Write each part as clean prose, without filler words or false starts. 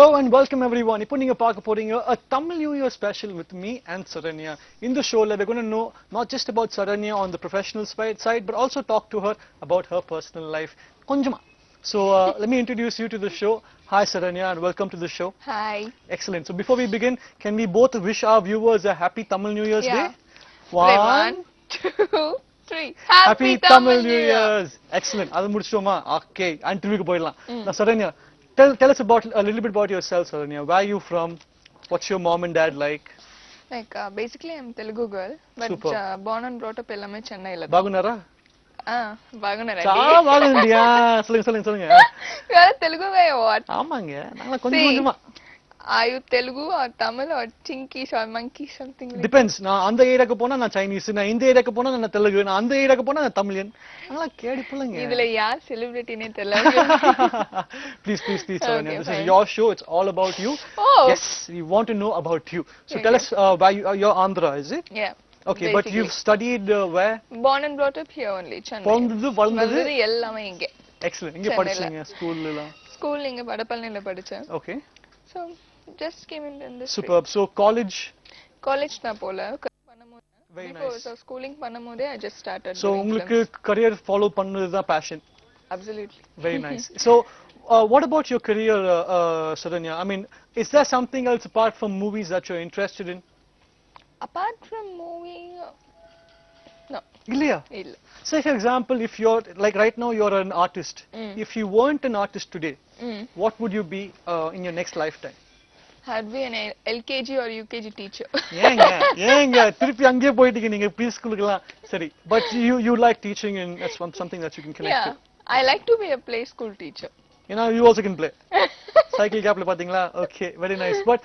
Hello and welcome everyone. இப்போ நீங்க பார்க்க போறீங்க a Tamil New Year special with me and Saranya. In the show, we're going to know not just about Saranya on the professional side, but also talk to her about her personal life. Konjama. So let me introduce you to the show. Hi Saranya and welcome to the show. Hi. Excellent. So before we begin, can we both wish our viewers a happy Tamil New Year's Day? One, two, three. Happy Tamil New Year's. Excellent. அது முடிச்சோமா? Okay. Interview க்கு போயிடலாம். Now Saranya, tell us about a little bit about yourself, Saranya. Where are you from? What's your mom and dad like? Like basically I'm Telugu girl, but born and brought up எல்லாமே சென்னையில தான். பாகுனாரா? பாகுனாரா. பாகுந்தியா. சொல்லுங்க. You are Telugu guy or what? ஆமாங்க. நாங்க கொஞ்சமா. Are you Telugu or Tamil or Chinkish or monkey something like Depends. நான் அந்த ஏரியாக்கு போனா நான் சைனீஸ், நான் இந்த ஏரியாக்கு போனா நான் தெலுங்கு, நான் அந்த ஏரியாக்கு போனா நான் தமிழியன். நாங்களா கேடி புள்ளங்க. இதுல யார் செலிபிரிட்டினே தெரியல. Please, Saranya. This is your show. It's all about you. Oh. Yes, we want to know about you. So tell us why you're Andhra, is it? Yeah. Okay, basically. but you've studied where? Born and brought up here only, Chennai. வளர்ந்தது எல்லாமே இங்க. Excellent. இங்க படிச்சீங்க ஸ்கூல்ல எல்லாம். School இங்க படப்பள்ளியில படிச்சேன். Okay. So just came in this. Superb. So college நான் போல பண்ணும்போது very before nice. so schooling பண்ணும்போது I just started So doing உங்களுக்கு career follow பண்ணது தான் passion. films. Absolutely. Very nice. So what about your career, Saranya? I mean, is there something else apart from movies that you're interested in? Apart from movie, no. இல்லையா? இல்ல. Say for example, if you're like right now you're an artist. If you weren't an artist today, what would you be in your next lifetime? I'd be an LKG or UKG teacher. ஏங்க திருப்பி அங்கேயே போயிட்டீங்க நீங்க pre ஸ்கூலுக்குலாம் சரி but you like teaching and that's something that you can connect Yeah. to. I like to be a play school teacher. You also can play. Cycle gapல பாத்தீங்களா? Okay, very nice. But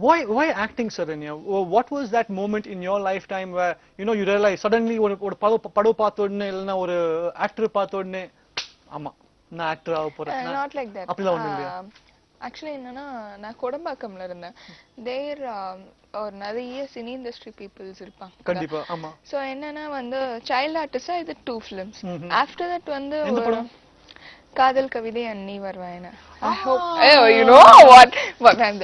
why acting, Saranya? What was that moment in your lifetime where you realize suddenly ஒரு படம் பார்த்த உடனே இல்லனா ஒரு actor பார்த்த உடனே ஆமா நான் ஆக்டர் ஆக போறேன். Not like that. அப்படிலாம் ஒண்ணும் இல்லையா? ஆக்சுவலி என்னன்னா நான் கோடம்பாக்கம்ல இருந்தேன். தேர் ஒரு நிறைய சினி இண்டஸ்ட்ரி பீப்புள்ஸ் இருப்பாங்க. கண்டிப்பா ஆமா. சோ என்னன்னா வந்து சைல்ட் ஆர்டிஸ்டா இது 2 films. ஆஃப்டர் தட் வந்து எந்த படம்? காதல் கவிதை அண்ணி வருவாயன. I hope you know what I'm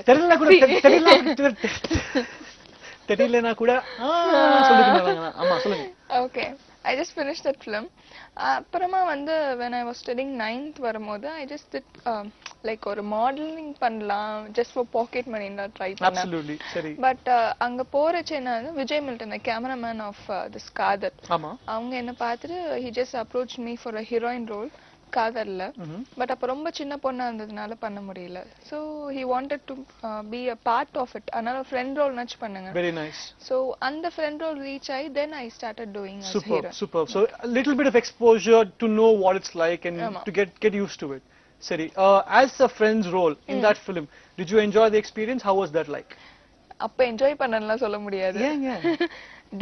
தெரியலனா கூட சொல்லுங்க. ஆமா சொல்லுங்க. Okay. I just finished that film. அப்புறமா வந்து when I was studying 9th வரும்போது I just did like ஒரு மாடலிங் பண்ணலாம் just for pocket money னா ட்ரை பண்ணேன். Absolutely சரி. பட் அங்க போறச்ச என்ன Vijay Milton the cameraman of this காதல். ஆமா. அவங்க என்ன பார்த்துட்டு he just approached me for a heroine role காதல்ல. பட் அப்ப ரொம்ப சின்ன பொண்ணா இருந்ததுனால பண்ண முடியல. So he wanted to be a part of it. அதனால friend role நட்ச் பண்ணுங்க. Very nice. So அந்த friend role reach ஆயி then I started doing as hero. Superb. So a little bit of exposure to know what it's like and to get used to it. Seri, as a friend's role in that film, did you enjoy the experience? How was that like? அப்ப enjoy பண்ணலாம் சொல்ல முடியாது. ஏங்க?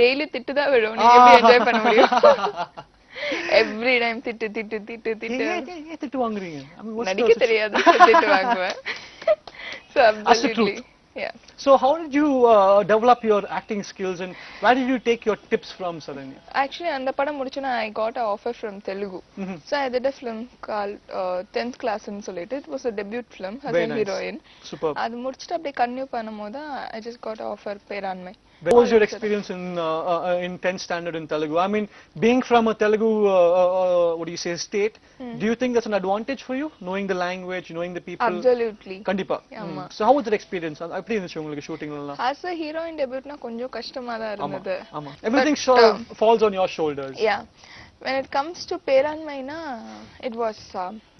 Daily திட்டு தான் விழும். நீங்க எப்படி என்ஜாய் பண்ண முடியும்? Every time திட்டு. ஏன் திட்டு வாங்குறீங்க? நடிக்க தெரியாது திட்டு வாங்குவேன். So absolutely. Yeah. So how did you develop your acting skills and where did you take your tips from, Saranya? Actually அந்த படம் முடிச்சனா I got an offer from Telugu. So I did a film called 10th class ன்னு சொல்லிட்டு it was a debut film as a heroine. Superb. அது முடிச்சிட்டு அப்படியே continue பண்ணும்போது I just got an offer பேராண்மை. What was your experience in 10th standard in Telugu? I mean, being from a Telugu, what do you say, state, do you think that's an advantage for you? Knowing the language, knowing the people? Absolutely. Kandipa. So how was that experience? எப்படி இருந்துச்சு உங்களுக்கு ஷூட்டிங்ல எல்லாம்? As a heroine debutனா கொஞ்சம் கஷ்டமா தான் இருந்தது. ஆமா. Everything falls on your shoulders. Yeah. When it comes to பேராண்மைனா it was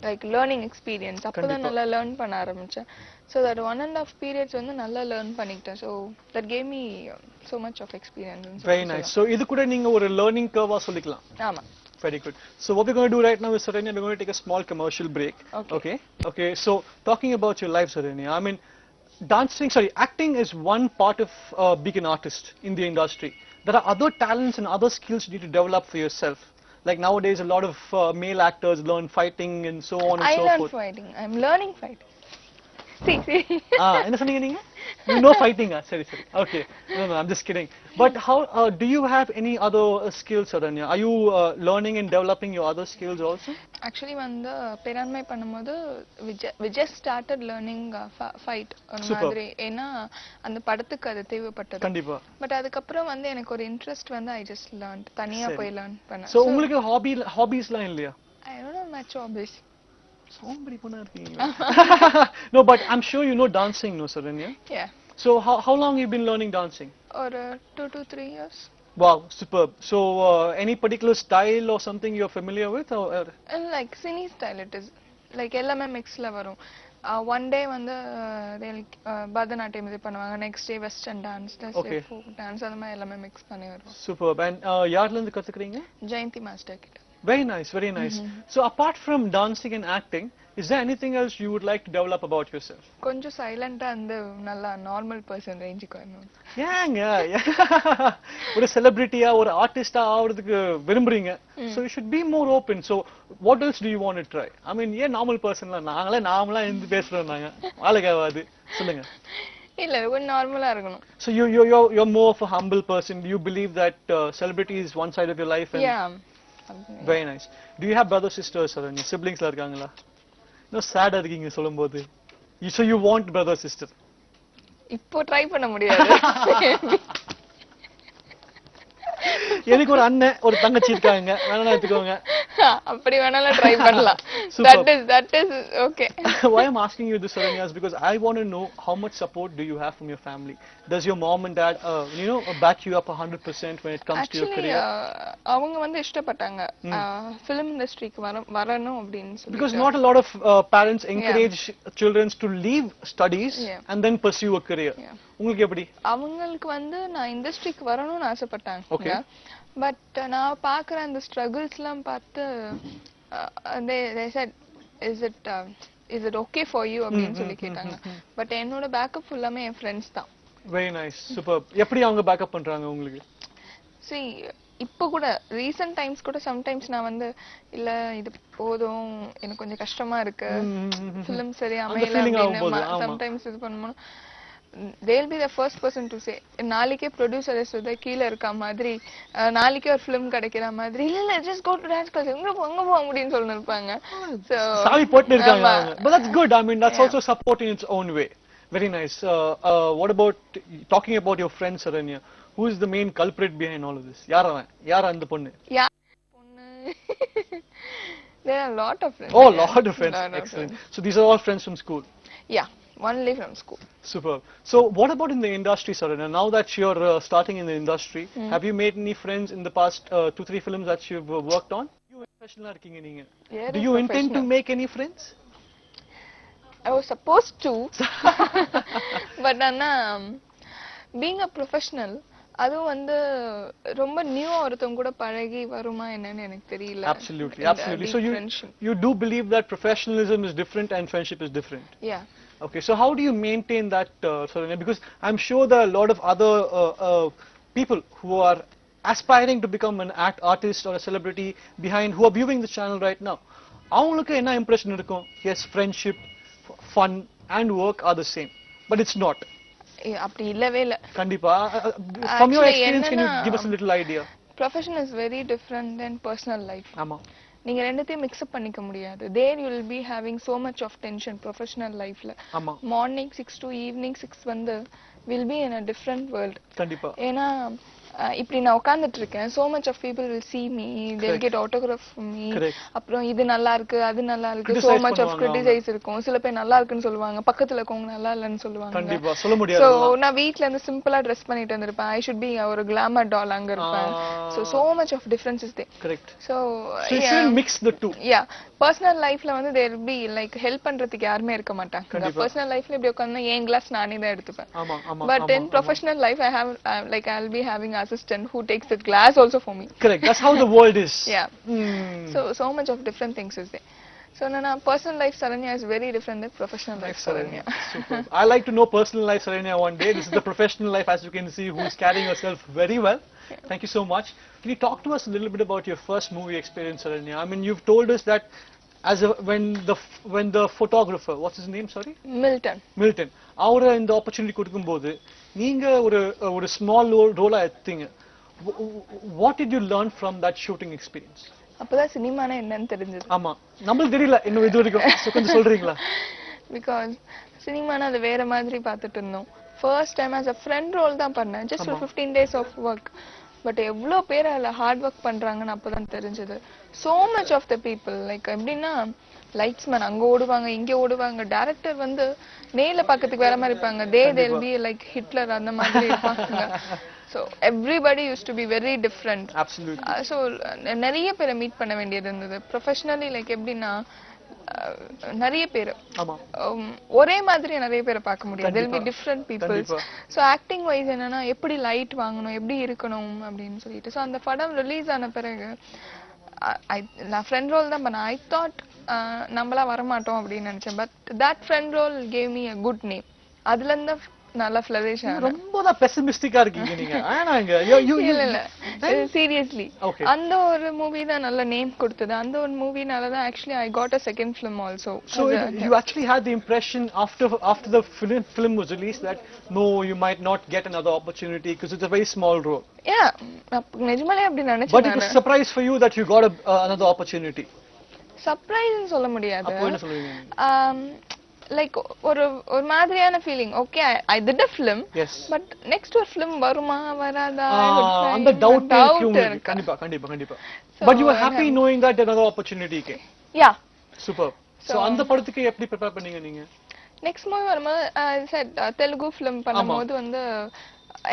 like learning experience. அப்பதான் நல்லா learn பண்ண ஆரம்பிச்சேன். So that 1.5 periods வந்து நல்லா learn பண்ணிட்டேன். So that gave me so much of experience. Very nice. So இது கூட நீங்க ஒரு learning curve சொல்லிக்கலாம். ஆமா. Very good. So what we're going to do right now is, Saranya, we're going to take a small commercial break. Okay. So talking about your life, Saranya, I mean, acting is one part of being an artist in the industry. There are other talents and other skills you need to develop for yourself. Like nowadays, a lot of male actors learn fighting and so on and so forth. I learn fighting. I'm learning fighting. see. என்ன சொன்னீங்க நீங்க? You know fighting, சரி சரி. Okay. No, I'm just kidding. But how do you have any other skills, Saranya? Are you learning and developing your other skills also? Actually வந்து பேராண்மை பண்ணும்போது we just started learning fight ஒரு Super. மாதிரி ஏன்னா அந்த படத்துக்கு அது தேவைப்பட்டது. கண்டிப்பா. பட் அதுக்கப்புறம் வந்து எனக்கு ஒரு இன்ட்ரெஸ்ட் வந்து I just learned தனியா சரி. போய் லேர்ன் பண்ணேன். So உங்களுக்கு ஹாபிஸ்லாம் இல்லையா? I don't know much hobbies. சோம்பேறி பொண்ணா இருக்கீங்க. No, but I'm sure you know dancing, no, Saranya? Yeah. So how long you been learning dancing? ஒரு 2 to 3 years. Wow, superb. So any particular style or something you're familiar with, or And like cine style it is. Like எல்லாமே மிக்ஸ்ல வரும். One day வந்து பரதநாட்டியம் இது பண்ணுவாங்க, next day western dance, Okay. Folk dance, அந்த மாதிரி எல்லாமே mix பண்ணி வரும். superb. And யார்ல இருந்து கத்துக்கிறீங்க? ஜெயந்தி மாஸ்டர் கிட்ட. Very nice, very nice. So apart from dancing and acting, is there anything else you would like to develop about yourself? கொஞ்சம் சைலண்டா அந்த நல்லா நார்மல் பர்சன் ரேஞ்சுக்கு வரணும். ஏங்க ஒரு செலிபிரிட்டியா ஒரு ஆர்டிஸ்டா ஆவறதுக்கு விரும்புறீங்க. So you should be more open. So what else do you want to try? I mean, ஏன் நார்மல் பர்சன்ல நாங்களே நார்மலா இருந்து பேசுறோம் நாங்க. ஆளுகாவாது. சொல்லுங்க. இல்ல கொஞ்சம் நார்மலா இருக்கணும். So you're more of a humble person. Do you believe that celebrity is one side of your life? And Yeah. very nice. Do you have brothers, sisters, or any siblings la irukangala? No, sad இருக்கீங்க சொல்லும்போது. So you want brother, sister? இப்போ try பண்ண முடியாது. எனக்கு ஒரு அண்ணன் ஒரு தங்கச்சி இருக்காங்க. வேணா எடுத்துக்கோங்க. அப்படி வேணாலும் ட்ரை பண்ணலாம். That is okay. Why I'm asking you this, Saranya, is because I want to know how much support do you have from your family? Does your mom and dad, back you up 100% when it comes to your Actually, career? அவங்க வந்து இஷ்டப்பட்டாங்க film industryக்கு வரணும் அப்படின்னு சொல்லி. Because not a lot of parents encourage children to leave studies and then pursue a career. உங்களுக்கு எப்படி? அவங்களுக்கு வந்து நான் இண்டஸ்ட்ரிக்கு வரணும்னு ஆசைப்பட்டாங்க. Okay. பட் நான் பாக்குற அந்த ஸ்ட்ரகிள்ஸ்லாம் பார்த்து they said is it okay for you அப்படின்னு சொல்லி கேட்டாங்க. பட் என்னோட பேக்கப் ஃபுல்லாமே என் ஃப்ரெண்ட்ஸ் தான். Very nice, superb. எப்படி அவங்க பேக்கப் பண்றாங்க உங்களுக்கு? See, இப்போ கூட ரீசன்ட் டைம்ஸ் கூட சம்டைம்ஸ் நான் வந்து இல்ல இது போதும் எனக்கு கொஞ்சம் கஷ்டமா இருக்கு ஃபிலிம் சரியா அமையல அப்படின்னு சம்டைம்ஸ் இது பண்ணும்போது they'll be the first person to say நாளைக்கே ப்ரொடியூசர்ஸ் வந்து கீழ இருக்க மாதிரி நாளைக்கே ஒரு ஃபிலிம் கிடைக்கிற மாதிரி இல்ல just go to dance class எங்க போ அப்படின்னு சொல்லி இருப்பாங்க. So சாவி போட்டு இருக்காங்க. But that's good. I mean, that's also support in its own way. Very nice. What about talking about your friend Saranya? Who is the main culprit behind all of this? யார் அந்த பொண்ணு? There are a lot of friends. Oh, lot of friends. Excellent. So these are all friends from school? Yeah, only from school. Superb. So what about in the industry, Saranya? Now that you're starting in the industry, have you made any friends in the past 2-3 films that you've worked on? You professional இருக்கீங்க நீங்க. Do you intend to make any friends? I was supposed to. But Anna, being a professional, அது வந்து ரொம்ப நியூவா ஒருத்தவங்க கூட பழகி வருமா என்னன்னு எனக்கு தெரியல. Absolutely. So you do believe that professionalism is different and friendship is different? Yeah. Okay, so how do you maintain that, Saranya? Because I'm sure there are a lot of other people who are aspiring to become an artist or a celebrity who are viewing the channel right now. அவங்களுக்கு என்ன impression இருக்கும்? Yes, friendship, fun and work are the same, but it's not. அப்படி இல்லவே இல்ல. கண்டிப்பா. From your experience, can you give us a little idea? Profession is very different than personal life. ஆமா. நீங்க ரெண்டுத்தையும் mix up பண்ணிக்க முடியாது. There you will be having so much of tension professional lifeல. ஆமா. Morning 6 to evening 6 வந்து will be in a different world. கண்டிப்பா. ஏனா இப்படி நான் உட்கார்ந்துட்டு இருக்கேன். So much of people will see me, they'll get autograph from me. அப்புறம் இது நல்லா இருக்கு அது நல்லா இருக்கு, so much of criticize இருக்கும். சில பேர் நல்லா இருக்குன்னு சொல்லுவாங்க, பக்கத்துல இருக்கவங்க நல்லா இல்லன்னு சொல்லுவாங்க. கண்டிப்பா சொல்ல முடியாது. So நான் வீட்ல இருந்து சிம்பிளா Dress பண்ணிட்டு வந்திருப்பேன். I should be ஒரு glamour doll அங்க இருப்பேன். So much of difference is there. Correct. So you should mix the two. Yeah, personal lifeல வந்து there will be like help பண்றதுக்கு யாருமே இருக்க மாட்டாங்க. Personal lifeல இப்படி உட்கார்ந்தா என் கிளாஸ் நானே தான் எடுத்துப்பேன். ஆமா ஆமா. But in professional life I have like I'll be having assistant who takes the glass also for me. Correct. That's how the world is. Yeah. So much of different things is there. So Nana, personal life Saranya is very different than professional life Saranya. Super. I like to know personal life Saranya one day. This is the professional life, as you can see, who is carrying herself very well. Thank you so much. Can you talk to us a little bit about your first movie experience, Saranya? I mean, you've told us that as a, when the photographer, what's his name, sorry? Milton அவரை இந்த opportunity கொடுக்கும்போது நீங்க ஒரு small ரோலா எடுத்தீங்க. What did you learn from that shooting experience? அப்பதான் சினிமானா என்னன்னு தெரிஞ்சது. ஆமா, நம்மளுக்கு தெரியல இன்னும் இது வரைக்கும். கொஞ்சம் சொல்றீங்களா? பிகாஸ் சினிமானா அது வேற மாதிரி பார்த்துட்டு இருந்தோம். First time as a friend role தான் பண்ணேன். just for 15 days of work. But எவ்வளோ பேர் அதில் ஹார்ட் ஒர்க் பண்றாங்கன்னு அப்பதான் தெரிஞ்சது. so much of the people like எப்படின்னா லைட்ஸ்மேன் அங்க ஓடுவாங்க இங்க ஓடுவாங்க, டைரக்டர் வந்து நேர்ல பார்க்கறதுக்கு வேற மாதிரி இருப்பாங்க, they'll be like ஹிட்லர் அந்த மாதிரி இருப்பாங்க. so everybody used to be very different. Absolutely. so நிறைய பேரை மீட் பண்ண வேண்டியது இருந்தது. ப்ரொஃபஷனலி லைக் எப்படின்னா நிறைய பேர் ஒரே மாதிரி நிறைய பேரை பார்க்க முடியாது. there'll be different people. so acting wise என்னன்னா எப்படி லைட் வாங்கணும், எப்படி இருக்கணும் அப்படின்னு சொல்லிட்டு. so அந்த படம் ரிலீஸ் ஆன பிறகு நான் ஃப்ரெண்ட் ரோல் தான் பண்ணேன். ஐ தாட் நம்மளா வரமாட்டோம் அப்படின்னு நினைச்சேன். But that friend role gave me a good name. அதுல இருந்து நல்ல ஃப்ளரிஷ் ஆனேன். ரொம்ப தான் பெசிமிஸ்டிக்கா இருக்கீங்க நீங்க. ஆனாங்க இல்ல சீரியஸ்லி அந்த ஒரு மூவி தான் நல்ல நேம் கொடுத்தது. அந்த ஒரு மூவினால தான் actually I got a second film also. So you actually had the impression after the film was released that no, you might not get another opportunity because it's a very small role. Yeah, நிஜமாலே அப்படி நினைச்சேன். But it was a surprise for you that you got another opportunity. Surprise சொல்ல முடியாது. அப்போ என்ன சொல்லுவீங்க? Like ஒரு மாதிரியான feeling. Okay I did a film, but next ஒரு film வருமா வராதா அந்த டவுட் இருக்கு. கண்டிப்பா கண்டிப்பா கண்டிப்பா. But you were happy knowing that another opportunity came. Yeah. Super. So அந்த படத்துக்கு எப்படி ப்ரிப்பேர் பண்ணீங்க நீங்க? நெக்ஸ்ட் மூவி வரும்போது said தெலுங்கு film பண்ணும்போது வந்து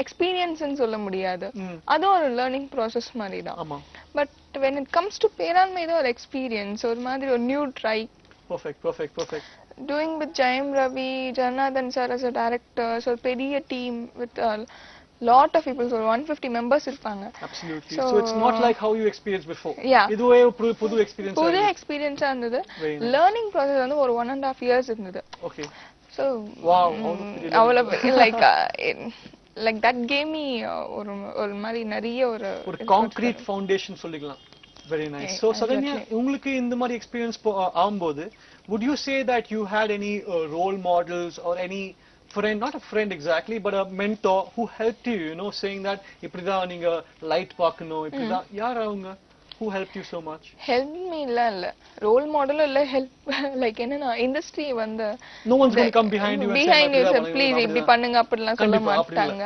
எக்ஸ்பீரியன்ஸ்னு சொல்ல முடியாது, அது ஒரு லேர்னிங் ப்ராசஸ் மாதிரி தான். But when it comes to பேராண்மை இது ஒரு எக்ஸ்பீரியன்ஸ், ஒரு மாதிரி ஒரு new try. Perfect. Doing with Jayam Ravi, Janardhan sir as a director, so பெரிய team with a lot of people, so 150 members இருப்பாங்க. Absolutely. So it's not like how you experienced before. Yeah. இதுவே புது experience. புது எக்ஸ்பீரியன்ஸா இருந்தது. Learning process வந்து ஒரு 1.5 years இருந்தது. Okay. So wow, like that gave me ஒரு மாதிரி நிறைய ஒரு கான்கிரீட் ஃபவுண்டேஷன் சொல்லிக்கலாம். Very nice. So Saranya, உங்களுக்கு இந்த மாதிரி எக்ஸ்பீரியன்ஸ் ஆகும்போது would you say that you had any role models or any friend, not a friend exactly, but a mentor who helped you, you know, saying that இப்படிதான் நீங்க light பார்க்கணும், இப்படிதான்? யார் அவங்க who helped you so much? Help me இல்ல role மாடலும் இல்ல, help like என்னன்னா இண்டஸ்ட்ரி வந்து no one's going to come behind you and say please இப்படி பண்ணுங்க அப்படிலாம் சொல்ல மாட்டாங்க.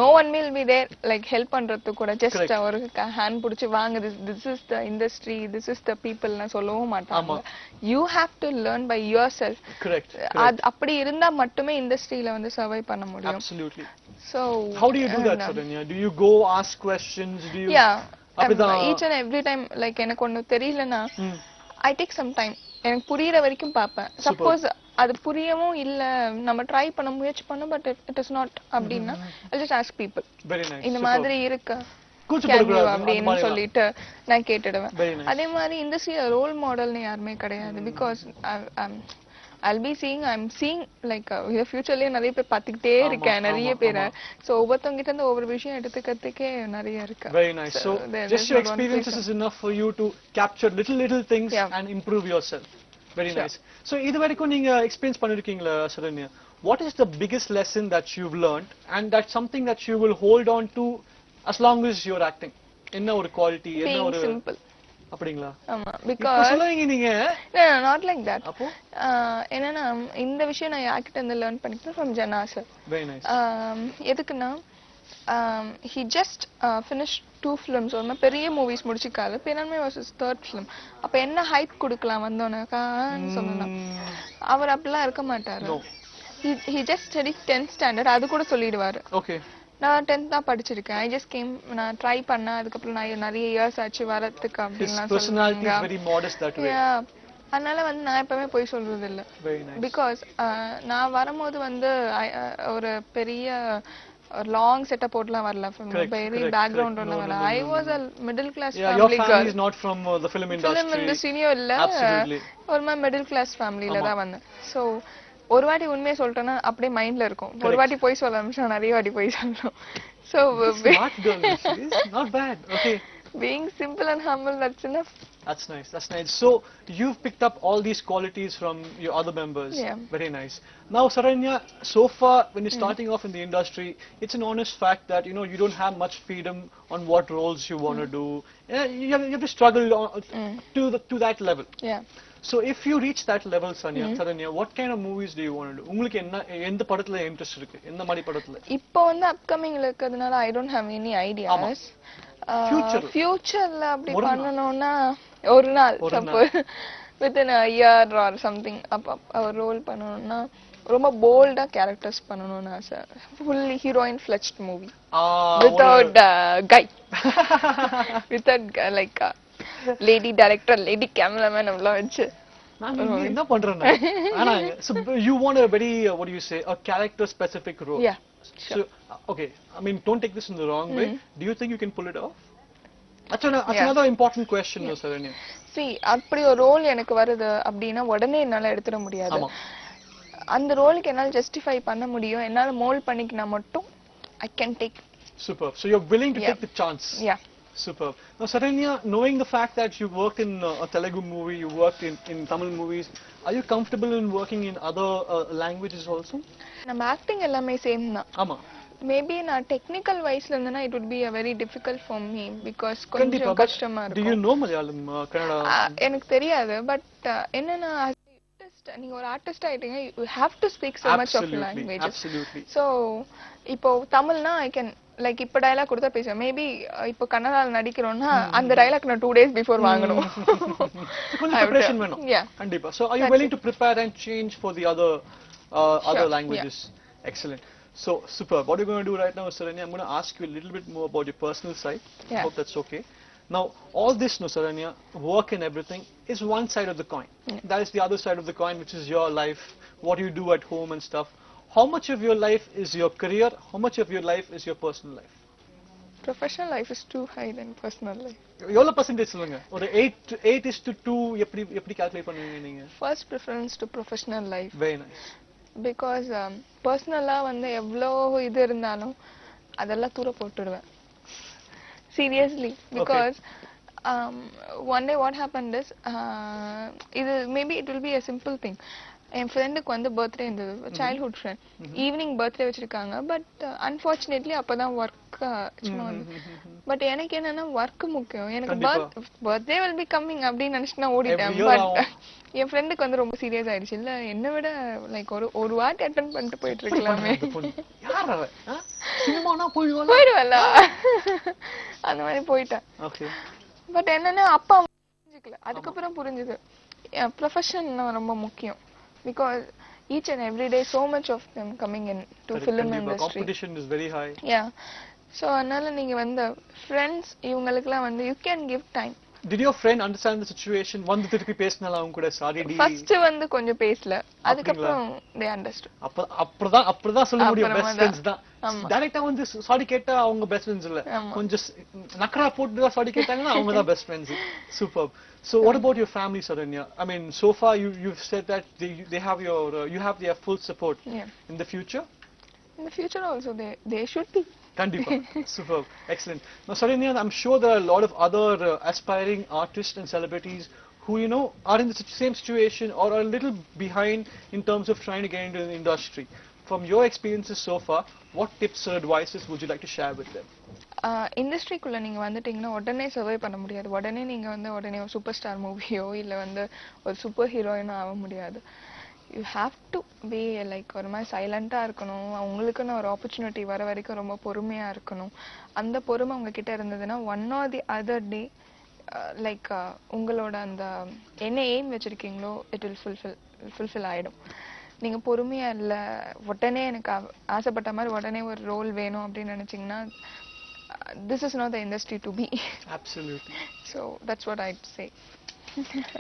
no one will be there like help பண்றதுக்கு கூட. just ஒரு ஹேண்ட் புடிச்சு வாங்க, this is the industry, this is the people னா சொல்லவும் மாட்டாங்க. you have to learn by yourself. Correct. அப்படி இருந்தா மட்டுமே இண்டஸ்ட்ரியில வந்து சர்வை பண்ண முடியும். Absolutely. so how do you do that, Saranya? Do you go ask questions? Do you each and every time like எனக்கு ஒன்னு தெரியலனா I take some time, எனக்கு புரியற வரைக்கும் பாப்பேன். சப்போஸ் அது புரியவும் இல்ல, நம்ம ட்ரை பண்ண முயற்சி பண்ணோம் பட் இட் இஸ் நாட் அப்படின்னா I just ask people. Very nice. இந்த மாதிரி இருக்கு அப்படின்னு சொல்லிட்டு நான் கேட்டுடுவேன். அதே மாதிரி இண்டஸ்ட்ரியில ரோல் மாடல்னு யாருமே கிடையாது. பிகாஸ் I'm seeing like ஃபியூச்சர்லயே நிறைய பேர் பார்த்துக்கிட்டே இருக்கேன், நிறைய பேரை. ஸோ ஒவ்வொருத்தவங்க கிட்ட இருந்து ஒவ்வொரு விஷயம் எடுத்துக்கிறதுக்கே நிறைய இருக்கு. Very nice. So just your experiences is enough for you to capture little things and improve yourself. Very nice. So இது வரைக்கும் நீங்க எக்ஸ்பீரியன்ஸ் பண்ணிருக்கீங்களா Saranya? What is the biggest lesson that you've learned and that's something that you will hold on to as long as you're acting? என்ன ஒரு quality, என்ன ஒரு simple அப்படிங்களா? ஆமா, பிகாஸ் சொல்லுவீங்க நீங்க நாட் லைக் தட். அப்போ என்னன்னா இந்த விஷயம் நான் யார்கிட்ட இருந்து லேர்ன் பண்ணிக்கிட்டேன் from Jana sir. Very nice. எதுக்குன்னா he just finished 2 films, ஒரு பெரிய மூவிஸ் முடிச்சிருக்காரு. Peranmai was his 3rd film. அப்ப என்ன ஹைப் கொடுக்கலாம் வந்தோனக்கான்னு சொல்லலாம். அவர் அப்படிலாம் இருக்க மாட்டாரு. he just studied 10th standard, அது கூட சொல்லிடுவாரு. ஓகே, நான் 10th தான் படிச்சிருக்கேன். I just came, நான் ட்ரை பண்ணேன். அதுக்கப்புறம் நான் நிறைய இயர்ஸ் ஆச்சு வரதுக்கு அப்படின்லாம் சொல்லுவாங்க. அதனால வந்து நான் எப்பவுமே போய் சொல்றது இல்ல. பிகாஸ் நான் வரும்போது வந்து ஒரு பெரிய ஒரு லாங் செட்டப் போட்லாம் வரல, from very background ஒண்ணு வரல. I was a middle class family girl. Your family is not from the film industry. இல்ல, ஒரு மாதிரி middle class familyல தான் வந்தேன். So ஒரு வாட்டி உண்மையை சொல்லிட்டேன்னா அப்படியே மைண்ட்ல இருக்கும். ஒரு வாட்டி போய் சொல்ல ஆரம்பிச்சா நிறைய வாட்டி போய் சொல்லணும். So not bad. Okay, being simple and humble, that's enough. That's nice. That's nice. So you've picked up all these qualities from your other members. Yeah. Very nice. Now, Saranya, so far when you're starting off in the industry, it's an honest fact that you don't have much freedom on what roles you want to do. You have to struggle to that level. Yeah. So if you reach that level, Saranya, what kind of movies do you want to do? உங்களுக்கு எந்த படத்துல interest இருக்கு? எந்த மாதிரி படத்துல? இப்போ வந்து அப்கமிங்ல இருக்கிறதுனால I don't have any ideas. ஃபியூச்சர்ல அப்படி பண்ணனும்னா ஒரு நாள் suppose within a year or something ஒரு ரோல் பண்ணனும்னா ரொம்ப போல்டா கேரக்டர்ஸ் பண்ணனும்னா sir fully heroine fledged movie without guy without like lady director lady cameraman எல்லாம் வச்சு நான் என்ன பண்றேன்னா ஆனா so you want a very what do you say a character specific role. Yeah, sure. So okay, I mean don't take this in the wrong way. Do you think you can pull it off? That's another important question, Saranya. See, அப்படி ஒரு role எனக்கு வருது அப்படினா உடனே என்னால எடுத்துற முடியாது. அந்த ரோலுக்கு என்னால ஜஸ்டிஃபை பண்ண முடியும். என்னால மோல்ட் பண்ணிக்கினா மட்டும் I can take. Superb. So you're willing to take the chance. Yeah. Superb. Now, Saranya, knowing the fact that you worked in a Telugu movie, you worked in Tamil movies, are you comfortable in working in other languages also? நம்ம acting எல்லாமே same தான். ஆமா. Maybe நான் technical வைஸ்ல இருந்தனா it would be a very difficult for me because கொஞ்சம் கஷ்டமா இருக்கும். Do you know Malayalam, Kannada? எனக்கு தெரியாது பட் என்னன்னா நீங்க ஒரு ஆர்டிஸ்ட் ஆயிட்டீங்க you have to speak so much of languages. Absolutely. So இப்போ தமிழ்னா I can லைக் இப்ப டயலாக் கொடுத்தா பேசுவேன் மேபி இப்போ கன்னடால நடிக்கிறோம்னா அந்த டயலாக் நான் 2 days before வாங்கணும் கொஞ்சம் preparation வேணும் கண்டிப்பா so are you willing to prepare and change for the other languages? Excellent. So superb. What are you going to do right now, Saranya? I'm going to ask you a little bit more about your personal side. Hope that's okay. Now all this, Saranya, work and everything is one side of the coin. That is the other side of the coin, which is your life, what you do at home and stuff. How much of your life is your career? How much of your life is your personal life? Professional life is too high than personal life. எவ்வளவு percentage சொல்லுங்க? ஒரு 8:2 எப்படி calculate பண்ணுவீங்க நீங்க? First preference to professional life. Very nice. Because personally வந்து எவ்வளோ இது இருந்தாலும் அதெல்லாம் தூர போட்டுடுவேன். Seriously, because one day what happened is இது maybe it will be a simple thing. என் ஃப்ரெண்டுக்கு வந்து பர்த்டே இருந்தது சைல்ட்ஹுட் ஃப்ரெண்ட் ஈவினிங் பர்த்டே வச்சிருக்காங்க பட் அன்பார்ச்சுனேட்லி அப்பதான் ஒர்க் சும்மா வந்து பட் எனக்கு என்னன்னா ஒர்க் முக்கியம் எனக்கு பர்த்டே வில் பி கம்மிங் அப்படின்னு நினைச்சுட்டு நான் ஓடிட்டேன் பட் என் ஃப்ரெண்டுக்கு வந்து ரொம்ப சீரியஸ் ஆயிடுச்சு இல்ல என்ன விட லைக் ஒரு வாட்டி அட்டென்ட் பண்ணிட்டு போயிட்டு இருக்கலாமே போயிடுவல்ல அந்த மாதிரி போயிட்டேன் பட் என்னன்னா அப்பா புரிஞ்சுக்கல அதுக்கப்புறம் புரிஞ்சுது ப்ரொஃபஷன் ரொம்ப முக்கியம் because each and every day so much of them coming in to film industry competition is very high. Yeah, so அதனால நீங்க வந்து friends இவங்களுக்குலாம் வந்து you can give time. Did your friend understand the situation? வந்து திருப்பி பேசினால அவங்க கூட sorry D first வந்து கொஞ்சம் பேசல அதுக்கப்புறம் they understood. அப்பதான் சொல்ல முடியும் பெஸ்ட் ஃப்ரெண்ட்ஸ் தான் டைரக்டா வந்து சாரி கேட்டா அவங்க பெஸ்ட் ஃப்ரெண்ட்ஸ் இல்ல கொஞ்சம் நக்கரா போட்டு தான் சாரி கேட்டாங்கன்னா அவங்க தான் best friends. Superb. So what about your family, Saranya? I mean, so far you've said that they have you have their full support. In the future? In the future also they should be. Kandipa. Superb. Excellent. Now, Saranya, I'm sure there are a lot of other aspiring artists and celebrities who are in the same situation or are a little behind in terms of trying to get into the industry. From your experiences so far, what tips or advices would you like to share with them? இண்டஸ்ட்ரிக்குள்ள நீங்க வந்துட்டீங்கன்னா உடனே சர்வை பண்ண முடியாது உடனே நீங்க வந்து உடனே ஒரு சூப்பர் ஸ்டார் மூவியோ இல்ல வந்து ஒரு சூப்பர் ஹீரோயினோ ஆக முடியாது. You have to be like ஒரு மாதிரி சைலண்டா இருக்கணும் உங்களுக்குன்னு ஒரு ஆப்பர்ச்சுனிட்டி வர வரைக்கும் ரொம்ப பொறுமையா இருக்கணும். அந்த பொறுமை உங்ககிட்ட இருந்ததுன்னா one or the other day like உங்களோட அந்த என்ன எய்ம் வச்சிருக்கீங்களோ இட் வில் ஃபுல்ஃபில் ஆயிடும். நீங்க பொறுமையா இல்ல உடனே எனக்கு ஆசைப்பட்ட மாதிரி உடனே ஒரு ரோல் வேணும் அப்படின்னு நினைச்சீங்கன்னா this is not the industry to be. Absolutely. So that's what I'd say.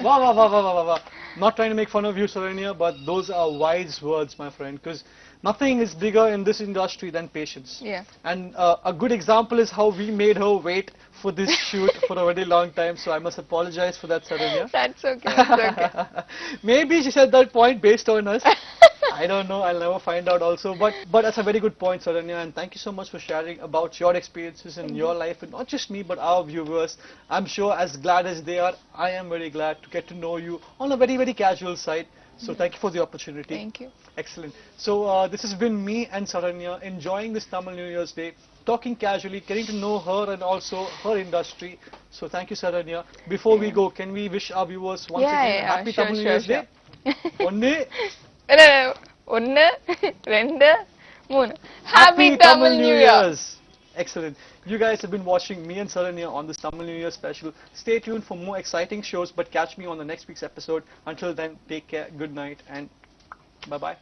Wow. Not trying to make fun of you, Saranya, but those are wise words, my friend, because nothing is bigger in this industry than patience. Yeah. And a good example is how we made her wait for this shoot for a very long time, so I must apologize for that, Saranya. That's okay. Maybe she said that point based on us. I don't know. I'll never find out also. But that's a very good point, Saranya. And thank you so much for sharing about your experiences in your life, and not just me, but our viewers. I'm sure as glad as they are, I am very glad to get to know you on a very, very casual side. So thank you for the opportunity. Thank you. Excellent. So this has been me and Saranya enjoying this Tamil New Year's Day, talking casually, getting to know her and also her industry. So thank you, Saranya. Before we go, can we wish our viewers once Yeah, again yeah, happy sure, Tamil New sure, Year's Day? Onne, இல்ல, 1 2 3 Happy Tamil New Year. Excellent. You guys have been watching me and Saranya on this Tamil New Year special. Stay tuned for more exciting shows, but catch me on the next week's episode. Until then, take care, good night, and bye-bye.